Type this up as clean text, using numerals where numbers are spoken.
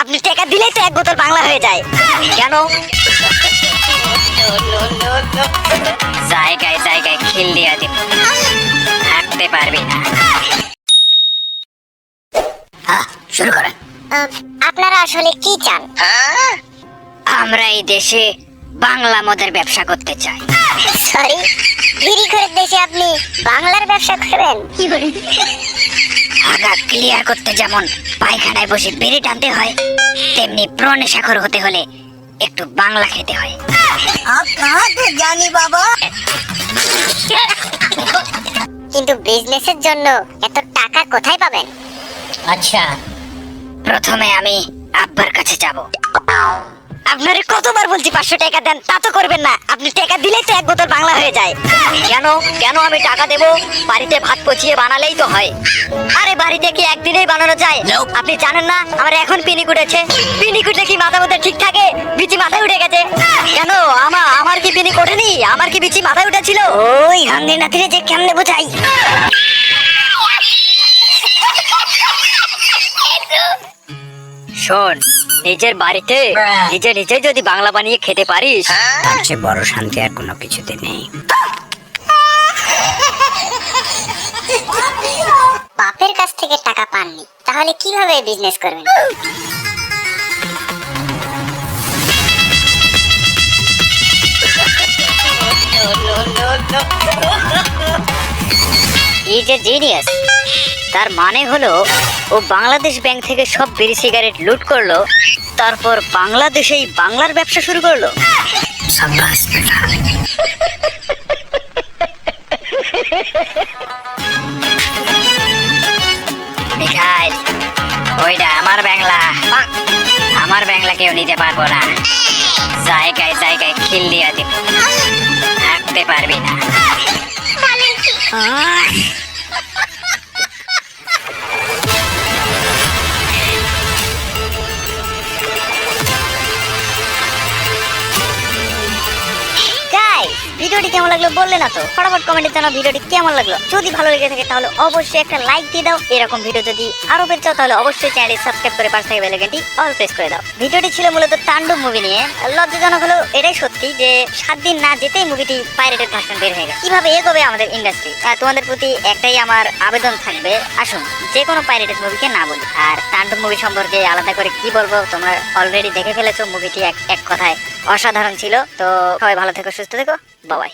আপনি টাকা দিলেই তো এক বোতল বাংলা হয়ে যায়। কেন? জায়গায় জায়গায় খিল দিয়া দিব, থাকতে পারবি না। শুরু করেন। আপনারা আসলে কি চান? আমরা এই দেশে বাংলা মদের ব্যবসা করতে চাই। সরি, বিড়ি করে দেশে আপনি বাংলার ব্যবসা করবেন? আগা ক্লিয়ার করতে যেমন পায়খানায় বসে বিড়ি টানতে হয়, তেমনি প্রনেশাখর হতে হলে একটু বাংলা খেতে হয়। জানি বাবা, কিন্তু বিজনেসের জন্য এত টাকা কোথায় পাবেন? আচ্ছা, প্রথমে আমি আব্বার কাছে যাব। আপনারে কতবার বলছি 500 টাকা দেন, তা তো করবেন না। আপনি টাকা দিলেই তো এক বোতল বাংলা হয়ে যায়। কেন? কেন আমি টাকা দেব? বাড়িতে ভাত পচিয়ে বানালেই তো হয়। আরে বাড়িতে কি একদিনেই বানানো যায়? আপনি জানেন না আমার এখন পিনিক উঠেছে? পিনিক উঠলে কি মাথা মধ্যে ঠিক থাকে? বিচি মাথায় উঠে গেছে। কেন আমার কি পিনিক ওঠেনি? আমার কি বিচি মাথায় উঠেছিল? ওই হাঙ্গি নাতিরে যে কেমনে বোঝাই। শোন, নিজের বাড়িতে নিজে নিজে যদি বাংলা বানিয়ে খেতে পারিস, তার চেয়ে বড় শান্তি আর কোনো কিছুতে নেই। বাপের কাছ থেকে টাকা পাননি, তাহলে কিভাবে বিজনেস করবেন? এই যে জিনিয়াস, তার মানে হলো ও বাংলাদেশ ব্যাংক থেকে সব বিড়ি সিগারেট লুট করলো, তারপর বাংলাদেশেই বাংলার ব্যবসা শুরু করলো। সাব্বাস বেটা। মিখাইল, ওইটা আমার বাংলা। আমার বাংলা কেউ নিতে পারবো না। জায়গায় জায়গায় খিল দিয়া দিব, থাকতে পারবি না। ভিডিওটি কেমন লাগলো বললে না তো? ফটাফট কমেন্টে জানাও ভিডিওটি কেমন লাগলো। যদি ভালো লেগে থাকে তাহলে অবশ্যই একটা লাইক দিয়ে দাও। এরকম ভিডিও যদি আরো পেতে চাও তাহলে অবশ্যই চ্যানেলটি সাবস্ক্রাইব করে পাশে থাকা বেল আইকনটি অল প্রেস করে দাও। ভিডিওটি ছিল মূলত তাণ্ডব মুভি নিয়ে। লজ্জাজনক হলো এটাই সত্যি যে 7 দিন না যেতেই মুভিটি পাইরেটেড ভার্সন বের হয়ে গেছে। কিভাবে এগোবে আমাদের ইন্ডাস্ট্রি? তোমাদের প্রতি একটাই আমার আবেদন থাকবে, আসুন যে কোনো পাইরেটেড মুভিকে না বলি। আর তাণ্ডব মুভি সম্পর্কে আলাদা করে কি বলবো, তোমরা অলরেডি দেখে ফেলেছো। মুভিটি এক কথায় অসাধারণ ছিল। তো সবাই ভালো থেকো, সুস্থ থেকো, বাই বাই।